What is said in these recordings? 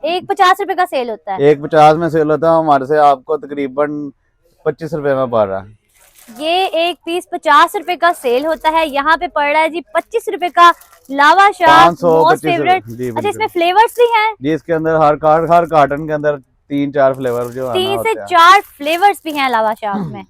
एक 50 रुपए का सेल होता है। एक 50 में सेल होता है हमारे से, आपको तकरीबन 25 रुपए में पड़ रहा है। ये एक पीस 50 रुपए का सेल होता है, यहाँ पे पड़ रहा है जी 25 रुपए का लावा शाह, 500 मोस्ट 25 फेवरेट। जी अच्छा, इसमें बिल्कुल फ्लेवर्स भी हैं? जी। इसके अंदर हर कार्टन के अंदर 3-4 फ्लेवर जो आना 3 से होते हैं। 4 फ्लेवर्स भी हैं लावा शाह में।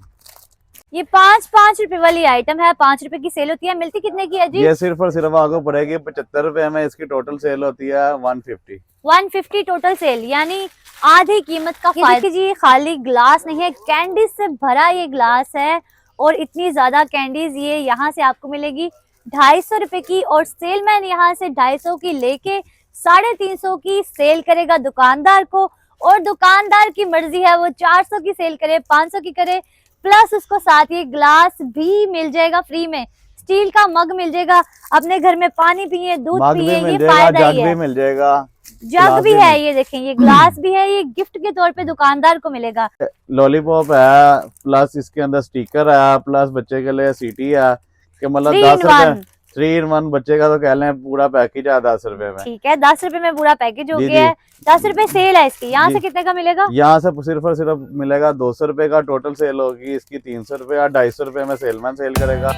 ये 5-5 रुपए वाली आइटम है, 5 रुपए की सेल होती है। मिलती कितने की है जी? ये सिर्फ और सिर्फ आपको पड़ेगी 75 रुपए में। इसकी टोटल सेल होती है 150। 150 टोटल सेल, यानी आधी कीमत का फायदा जी। ये खाली ग्लास नहीं है, कैंडीज से भरा ये ग्लास है, और इतनी ज्यादा कैंडीज ये यहाँ से आपको मिलेगी 250 रुपए की, और सेलमैन यहाँ से 250 की लेके 350 की सेल करेगा दुकानदार को, और दुकानदार की मर्जी है वो 400 की सेल करे, 500 की करे, प्लस उसको साथ ये ग्लास भी मिल जाएगा फ्री में, स्टील का मग मिल जाएगा, अपने घर में पानी पिए, दूध पिए, ये फायदा ही है। मिल जाएगा, जग भी है, ये देखें, ये ग्लास भी है, ये गिफ्ट के तौर पे दुकानदार को मिलेगा। लॉलीपॉप है, प्लस इसके अंदर स्टिकर है, प्लस बच्चे के लिए सीटी है, कि मतलब 10 रुपए 3 in 1 बच्चे का तो कह लें पूरा पैकेज है 10 रुपए में। ठीक है, 10 रुपए में पूरा पैकेज हो गया है। 10 रुपए सेल है इसकी। यहाँ से कितने का मिलेगा? यहाँ से सिर्फ और सिर्फ मिलेगा 200 रुपए का टोटल सेल होगी इसकी। 300 रुपए या 250 रुपए में सेलमैन सेल करेगा।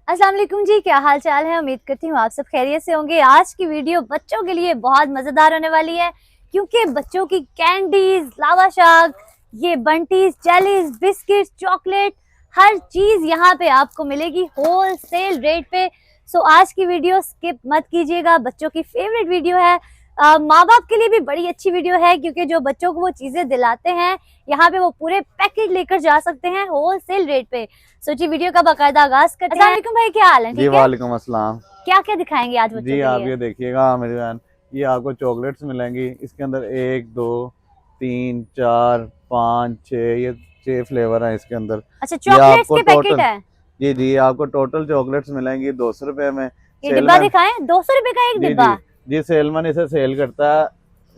अस्सलाम वालेकुम जी, क्या हाल चाल है? उम्मीद करती हूँ आप सब खैरियत से होंगे। आज की वीडियो बच्चों के लिए बहुत मजेदार होने वाली है, क्योंकि बच्चों की कैंडीज, लावा शाग, ये बंटीज, जेलीज, बिस्किट, चॉकलेट, हर चीज यहाँ पे आपको मिलेगी होल सेल रेट पे। सो आज की वीडियो स्किप मत कीजिएगा, बच्चों की फेवरेट वीडियो है। माँ बाप के लिए भी बड़ी अच्छी वीडियो है, क्योंकि जो बच्चों को वो चीजें दिलाते हैं यहाँ पे वो पूरे पैकेज लेकर जा सकते हैं होल सेल रेट पे। सोची वीडियो का बाकायदा आगाज करते हैं। अस्सलाम भाई, क्या हाल है? जी वालेकुम अस्सलाम। क्या क्या दिखाएंगे आज बच्चों जी के आप लिए? ये देखिएगा मेरी बहन, ये आपको चॉकलेट्स मिलेंगी। इसके अंदर 1 2 3 4 5 6 ये 6 फ्लेवर हैं इसके अंदर। अच्छा, चॉकलेट्स के पैकेट है? जी जी, आपको टोटल चॉकलेट्स मिलेंगी 200 रुपए में। ये डिब्बा दिखाएं, 200 रुपए का एक डिब्बा? जी सेलमैन इसे सेल करता है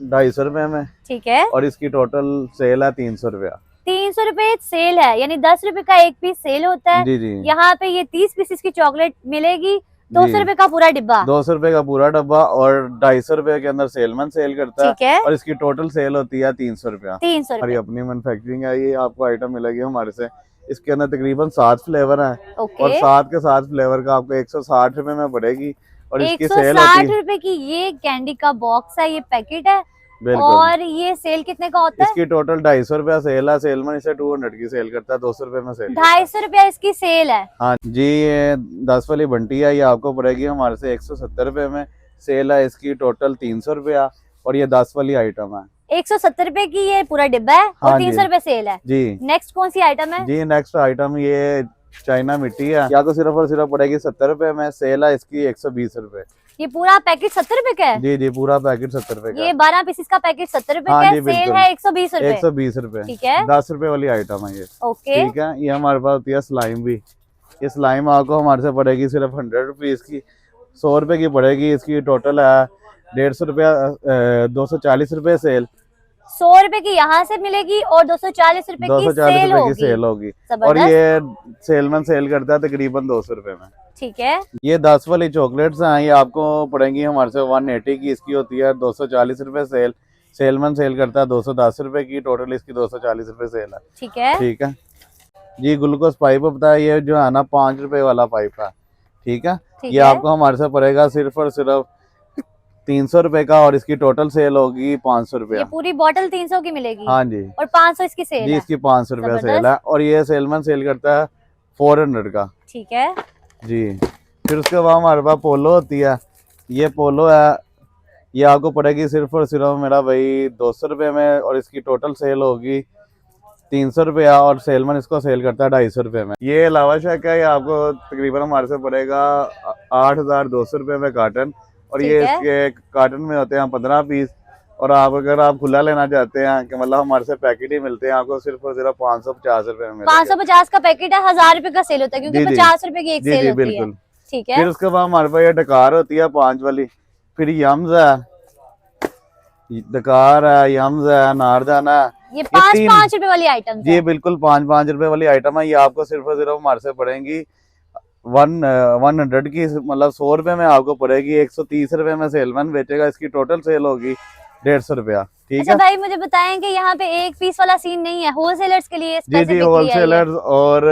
250 रुपए में। ठीक है, और इसकी टोटल सेल है 300 रुपया। 300 रुपए सेल है, यानी 10 रुपए का एक पीस सेल होता है। जी जी, यहाँ पे ये 30 पीसेस की चॉकलेट मिलेगी, 200 रुपए का पूरा डिब्बा। 200 रुपए का पूरा डब्बा, और 250 रुपए के अंदर सेलमैन सेल करता है। ठीक है, और इसकी टोटल सेल होती है 300 रुपया। 300 हमारी रुपए। अपनी मैन्युफैक्चरिंग है, ये आपको आइटम मिलेगी हमारे से। इसके अंदर तकरीबन 7 फ्लेवर हैं, और 7 के 7 फ्लेवर का आपको 160 रुपए में पड़ेगी। और इसकी सेल 160 रुपए की ये कैंडी का बॉक्स है, ये पैकेट है। और ये सेल कितने का होता है? इसकी टोटल 250 रुपया सेल है। सेलमैन इसे 200 की सेल करता है, 200 रुपए में सेल। 250 रुपया इसकी सेल है। हाँ जी, ये 10 वाली बंटी है, ये आपको पड़ेगी हमारे से 170 रुपए में। सेल है इसकी टोटल 300 रुपया, और ये 10 वाली आइटम है। 170 रुपए की ये पूरा डिब्बा है, और 300 रुपए सेल है जी। नेक्स्ट कौन सी आइटम है? जी नेक्स्ट आइटम ये चाइना मिट्टी है, या तो सिर्फ और सिर्फ पड़ेगी 70 रुपए में। सेल है इसकी 120 रुपए। ये पूरा पैकेट 70 रुपए का है? जी जी, पूरा पैकेट 70 रुपए का। ये 12 पीसेस का पैकेट 70 रुपए हाँ का जी, है। सेल है 120 रुपए। 120 रुपए। ठीक है, 10 रुपए वाली आइटम है ये। ओके, ठीक है, ये हमारे पास होती है स्लाइम भी। ये स्लाइम आपको हमारे से पड़ेगी सिर्फ 100 रुपीज की। 100 रुपए की पड़ेगी। इसकी टोटल है 150 रुपया, 240 रुपए सेल। 100 रुपए की यहाँ से मिलेगी, और 240 रुपए की सेल होगी। और ये सेलमैन सेल करता है तकरीबन 200 रुपए में। ठीक है, ये 10 वाली चॉकलेट्स हैं, ये आपको पड़ेंगी हमारे से 180 की। इसकी होती है 240 रुपए सेल। सेलमैन सेल करता है 210 रुपए की। टोटल इसकी 240 रुपए सेल है। ठीक है, ठीक है जी। ग्लूकोज पाइप होता है, ये जो है ना 5 रुपए वाला पाइप है। ठीक है, ये आपको हमारे से पड़ेगा सिर्फ और सिर्फ 300 रुपए का, और इसकी टोटल सेल होगी 500 रुपया। ये पूरी बोतल 300 की मिलेगी? हाँ जी, और 500 इसकी सेल जी है? इसकी 500 रुपया सेल है। और ये सेलमैन सेल करता है 400 का। ठीक है जी। फिर उसके बाद हमारे पास पोलो होती है। ये पोलो है, ये आपको पड़ेगी सिर्फ और सिर्फ मेरा भाई 200 रुपये में, और इसकी टोटल सेल होगी 300 रुपया और सेलमैन इसको सेल करता है 250 रुपये में। ये लावा शाक है, ये आपको तकरीबन हमारे से पड़ेगा 8,200 रुपये में कार्टन। और ये इसके कार्टन में होते हैं 15 पीस। और आप अगर आप खुला लेना चाहते हैं कि मतलब हमारे से पैकेट ही मिलते हैं, आपको सिर्फ और सिर्फ 550 रुपये में। 550 का पैकेट है, 1000 रुपए का सेल होता है, क्योंकि 50 रुपए की एक सेल होती बिल्कुल। है। ठीक है। फिर उसके बाद हमारे पास ये डकार होती है 5 वाली। फिर यम्स है, डकार है, यम्स है, नारदाना है। ये 5-5 रुपए वाली आइटम जी बिल्कुल 5-5 रुपए वाली आइटम है। ये आपको सिर्फ और सिर्फ हमारे से पड़ेंगी 100 की, मतलब 100 रुपए में आपको पड़ेगी। 130 रुपए में सेलमैन बेचेगा, इसकी टोटल सेल होगी 150 रुपया। ठीक अच्छा है भाई, मुझे बताएं कि यहाँ पे एक पीस वाला सीन नहीं है, होलसेलर्स के लिए जी होलसेलर्स और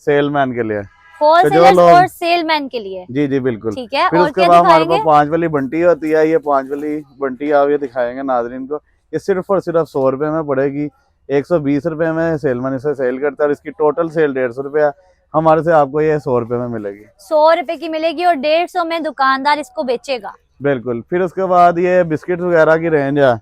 सेलमैन के लिए, होलसेलर्स और सेलमैन के लिए। जी बिल्कुल। ठीक है। फिर और उसके बाद हमारे पास 5 वाली बंटी होती है। ये 5 वाली बंटी आप ये दिखाएंगे नाजरीन को। ये सिर्फ और सिर्फ 100 रुपए में पड़ेगी। 120 रुपए में सेलमैन इसे सेल करता है और इसकी टोटल सेल 150 रुपया। हमारे से आपको ये 100 रुपए में मिलेगी, 100 रुपए की मिलेगी और 150 में दुकानदार इसको बेचेगा। बिल्कुल। फिर उसके बाद ये बिस्किट वगैरह की रेंज है।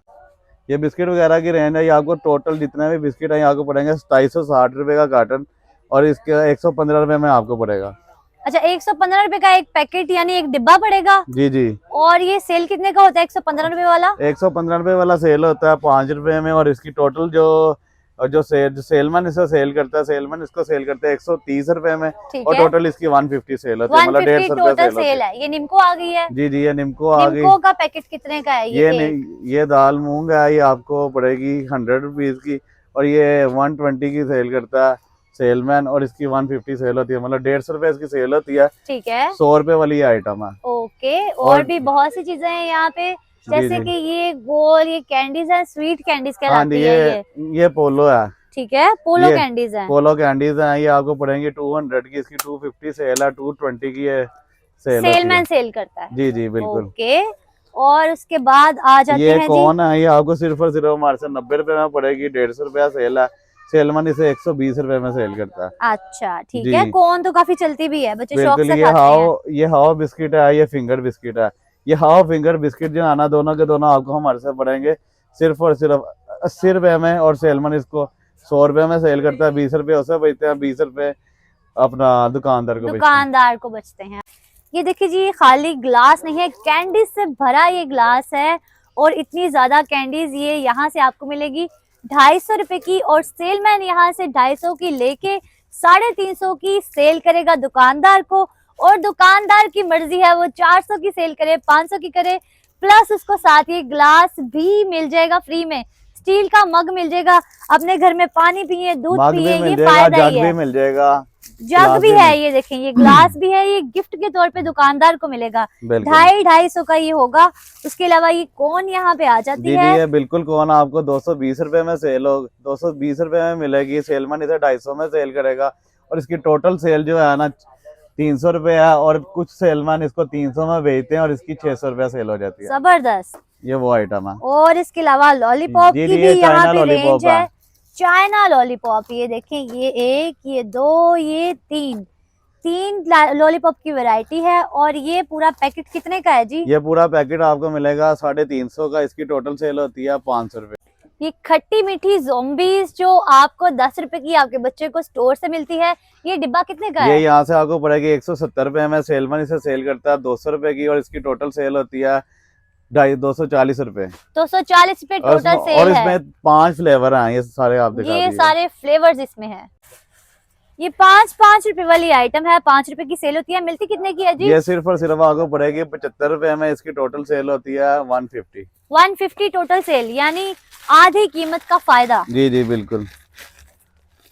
ये बिस्किट वगैरह की रेंज है। ये आपको टोटल जितने भी बिस्किट है आपको पड़ेंगे 260 रुपए का कार्टन और इसके 115 रुपए में आपको पड़ेगा। अच्छा, 115 रुपए का एक पैकेट यानी एक डिब्बा पड़ेगा। जी। और ये सेल कितने का होता है 115 रुपए वाला? 115 रुपए वाला सेल होता है 5 रुपए में। और इसकी टोटल जो सेलमैन इसे सेल करता है, सेलमैन इसको सेल करता है 130 रुपए में। और टोटल इसकी 150 सेल होती है, मतलब 150 रुपए सेल है। ये निम्को आ गई है। जी ये निम्को आ गई। निम्को का पैकेट कितने का है? ये दाल मूंग है, ये आपको पड़ेगी 100 रुपीज की। और ये 120 की सेल करता है सेलमैन और इसकी 150 सेल होती है, मतलब 150 रुपए इसकी सेल होती है। ठीक है। 100 रुपए वाली आइटम है। ओके। और भी बहुत सी चीजें हैं यहाँ पे, जैसे कि ये गोल, ये कैंडीज है, स्वीट कैंडीज कहलाती है। ये पोलो है। ठीक है, पोलो कैंडीज है। पोलो कैंडीज है, ये आपको पड़ेंगी 200 की, इसकी 250 सेल है, 220 की ये सेलमैन सेल करता है। जी बिल्कुल। ओके। और उसके बाद आ जाते हैं ये कौन है, ये आपको सिर्फ और सिर्फ हमारे से 90 रुपए में पड़ेगी। 150 रुपया सेल है, सेलमैन इसे 120 रुपए में सेल करता है। अच्छा ठीक है। कौन तो काफी चलती भी है, बच्चे शौक से खाते हैं। ये हाव बिस्किट है, ये फिंगर बिस्किट है। ये हाव फिंगर बिस्किट जो है ना, दोनों के दोनों आपको हमारे से पड़ेंगे सिर्फ और सिर्फ 80 रुपए में। और सेलमैन इसको 100 रुपए में सेल करता है, 20 रुपए उसे बेचते हैं, 20 रुपए अपना दुकानदार को बचते हैं। ये देखिए जी, खाली ग्लास नहीं है, कैंडीज से भरा ये ग्लास है। और इतनी ज्यादा कैंडीज ये यहाँ से आपको मिलेगी 250 रुपए की। और सेलमैन यहाँ से 250 की लेके 350 की सेल करेगा दुकानदार को। और दुकानदार की मर्जी है, वो 400 की सेल करे, 500 की करे, प्लस उसको साथ ये ग्लास भी मिल जाएगा फ्री में, स्टील का मग मिल जाएगा। अपने घर में पानी पिए, दूध पिए, ये फायदा ही है। मिल जाएगा, जग भी है, ये देखें, ये ग्लास भी है, ये गिफ्ट के तौर पे दुकानदार को मिलेगा। 250 का ये होगा। उसके अलावा ये कौन यहाँ पे आ जाती है। ये बिल्कुल कौन आपको 220 रुपए में सेल हो, 220 रुपए में मिलेगी। सेलमैन इसे 250 में सेल करेगा और इसकी टोटल सेल जो है ना 300 रुपए है। और कुछ सेलमैन इसको 300 में बेचते हैं और इसकी 600 रुपया सेल हो जाती है। जबरदस्त। ये वो आइटम है। और इसके अलावा लॉलीपॉप की भी यहाँ पे रेंज है। चाइना लॉलीपॉप, ये देखें, ये 1, ये 2, ये 3 लॉलीपॉप की वैरायटी है। और ये पूरा पैकेट कितने का है जी? ये पूरा पैकेट आपको मिलेगा 350 का, इसकी टोटल सेल होती है 500 रुपए। ये खट्टी मीठी ज़ोंबीज जो आपको 10 रुपए की आपके बच्चे को स्टोर से मिलती है, ये डिब्बा कितने का है? ये यहाँ से आपको पड़ेगी 170 रुपए में। सेलमैन इसे सेल करता है 200 रुपए की और इसकी टोटल सेल होती है 240 रुपए। 240 रुपए टोटल सेल है। और इसमें 5 फ्लेवर हैं, ये सारे आप दिखा दीजिए। ये सारे फ्लेवर्स इसमें है। ये 5-5 रुपए वाली आइटम है, 5 रुपए की सेल होती है। मिलती कितने की है जी? ये सिर्फ और सिर्फ आपको पड़ेगी 75 रुपए में, इसकी टोटल सेल होती है 150 टोटल सेल, यानी आधी कीमत का फायदा। जी बिल्कुल।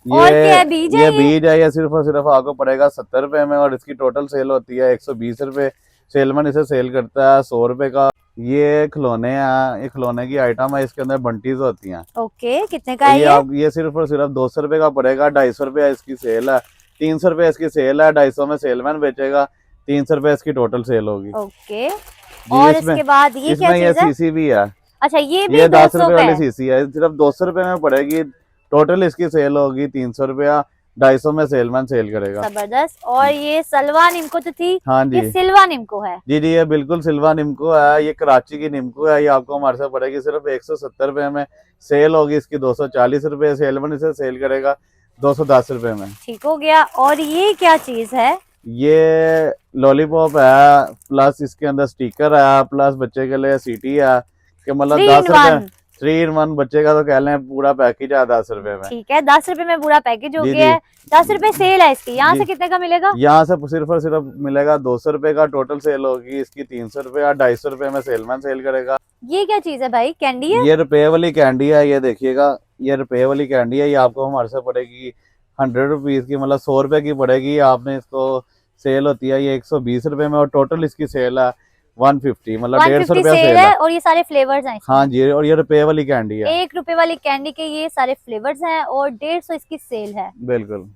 और क्या बीज है? ये बीज है, ये सिर्फ और सिर्फ आपको पड़ेगा 70 रुपए में और इसकी टोटल सेल होती है 120 रुपए। सेलमैन इसे सेल करता है 100 रुपए का। ये खिलौने हैं, ये खिलौने की आइटम है, इसके अंदर बंटीज होती हैं। ओके, कितने का है ये सिर्फ और सिर्फ 200 रुपए का पड़ेगा। 250 रुपया इसकी सेल है, 300 रुपए इसकी सेल है, 250 में सेलमैन बेचेगा, 300 रुपए इसकी टोटल सेल होगी। ओके। और इसके बाद ये क्या चीज है? सीसी भी है। अच्छा, ये भी 10 रुपए वाली सीसी है, सिर्फ 200 रुपए में पड़ेगी। टोटल इसकी सेल होगी 300 रुपया 250 में सेलमैन सेल करेगा। जबरदस्त। और ये सलवा निम्को तो थी, हाँ जी, ये सिल्वा निम्को है। जी ये बिल्कुल सिल्वा निम्को है, ये कराची की निम्को है। ये आपको हमारे से पड़ेगी सिर्फ 170 रुपए में, सेल होगी इसकी 240 रुपए, सेलमैन इसे सेल करेगा 210 रुपए में। ठीक हो गया। और ये क्या चीज है? ये लॉलीपॉप है, प्लस इसके अंदर स्टिकर है, प्लस बच्चे के लिए सीटी है, कि मतलब 10 रुपए 3 in 1 बच्चे का तो कह लें पूरा पैकेज है 10 रुपए में। ठीक है, 10 रुपए में पूरा पैकेज हो जी गया है। 10 रुपए सेल है इसकी। यहाँ जी। से कितने का मिलेगा? यहाँ से सिर्फ और सिर्फ मिलेगा 200 रुपए का, टोटल सेल होगी इसकी 300 रुपए या 250 रुपए में सेलमैन सेल करेगा। ये क्या चीज है भाई? कैंडी है? ये रुपए वाली कैंडी है, ये देखिएगा, ये रुपए वाली कैंडी है। ये आपको हमारे से पड़ेगी 100 रुपीज की, मतलब 100 रुपए की पड़ेगी। आपने इसको सेल होती है ये 120 रुपए में, और टोटल इसकी सेल है 150, मतलब 150 रुपया सेल है। और ये सारे फ्लेवर्स हैं इसमें। हाँ जी, और ये रुपए वाली कैंडी है। 1 रुपए वाली कैंडी के ये सारे फ्लेवर्स हैं और 150 इसकी सेल है। बिल्कुल।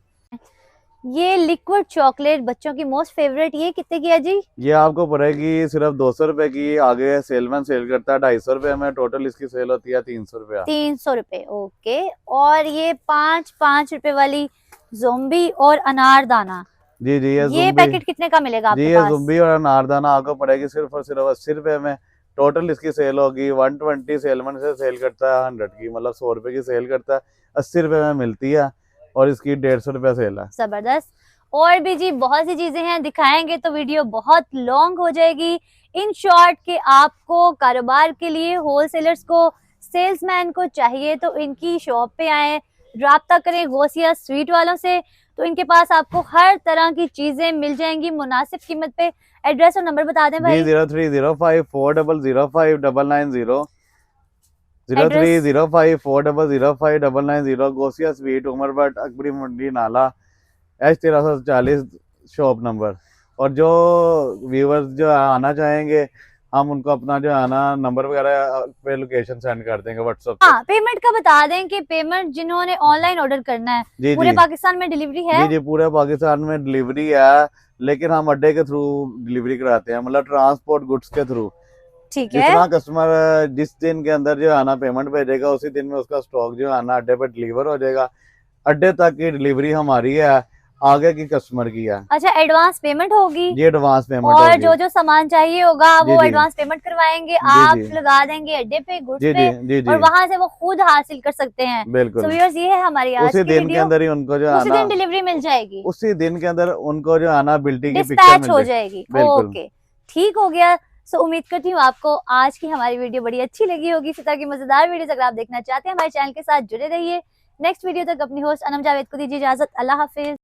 ये लिक्विड चॉकलेट बच्चों की मोस्ट फेवरेट, ये कितने की है जी? ये आपको पड़ेगी सिर्फ 200 रुपए की। आगे सेलमैन सेल करता है 250 रुपए में, टोटल इसकी सेल होती है 300 रुपया। 300 रुपए, ओके। और ये 5 रुपए वाली ज़ोंबी और अनारदाना, जी जी, ये पैकेट कितने का मिलेगा आपके जी पास? ये ज़ुम्बी और अनारदाना आपको पड़ेगी सिर्फ और सिर्फ 80 रुपए में, टोटल इसकी सेल होगी 120। सेलमैन से सेल करता है 100 की, मतलब 100 रुपए की सेल करता है, 80 रुपए में मिलती है, और इसकी 150 रुपया सेल है। जबरदस्त। और भी जी बहुत सी चीजें हैं, दिखाएंगे तो वीडियो बहुत लॉन्ग हो जाएगी। इन शॉर्ट के आपको कारोबार के लिए होलसेलर्स को, सेल्समैन को चाहिए तो इनकी शॉप पे आए, राब्ता करें गौसिया स्वीट वालों से, तो इनके पास आपको हर तरह की चीजें मिल जाएंगी मुनासिब कीमत पे। एड्रेस और नंबर बता दें भाई। 0305405990, 0305405990, गौसिया स्वीट, उमर भट्ट, अकबरी मंडी, नाला, H1340 शॉप नंबर। और जो व्यूवर्स जो आना चाहेंगे, हम उनको अपना जो है ना नंबर वगैरह पे लोकेशन सेंड कर देंगे व्हाट्सएप पे। हाँ, पेमेंट का बता दें कि पेमेंट जिन्होंने ऑनलाइन ऑर्डर करना है, जी पूरे जी, पाकिस्तान में डिलीवरी है? जी जी, पूरे पाकिस्तान में डिलीवरी है, लेकिन हम अड्डे के थ्रू डिलीवरी कराते हैं, मतलब ट्रांसपोर्ट गुड्स के थ्रू। ठीक है। जितना कस्टमर जिस दिन के अंदर जो है ना पेमेंट भेजेगा, उसी दिन में उसका स्टॉक जो है ना अड्डे पे डिलीवर हो जाएगा। अड्डे तक की डिलीवरी हमारी है, आगे की कस्टमर की है। अच्छा, एडवांस पेमेंट होगी? ये एडवांस पेमेंट और होगी। जो जो सामान चाहिए होगा वो जी। एडवांस पेमेंट करवाएंगे, जी आप जी। लगा देंगे अड्डे पे गुड्स जी पे, जी, जी जी, और वहां से वो खुद हासिल कर सकते हैं। बिल्कुल। So viewers, ये है हमारी आज उसी की दिन के वीडियो। अंदर ही उनको जो है उसी ना दिन डिलीवरी मिल जाएगी, उसी दिन के अंदर उनको जो है ना बिल्टी की पिक्चर डिस्पैच मिल हो जाएगी। जाएगी। बिल्कुल। ओके, ठीक हो गया। सो उम्मीद करती हूँ आपको आज की हमारी वीडियो बड़ी अच्छी लगी होगी। इसी तरह की मजेदार वीडियोस अगर आप देखना चाहते हैं हमारे चैनल के साथ जुड़े रहिए। नेक्स्ट वीडियो तक अपनी होस्ट अनम जावेद को दीजिए इजाजत। अल्लाह हाफिज।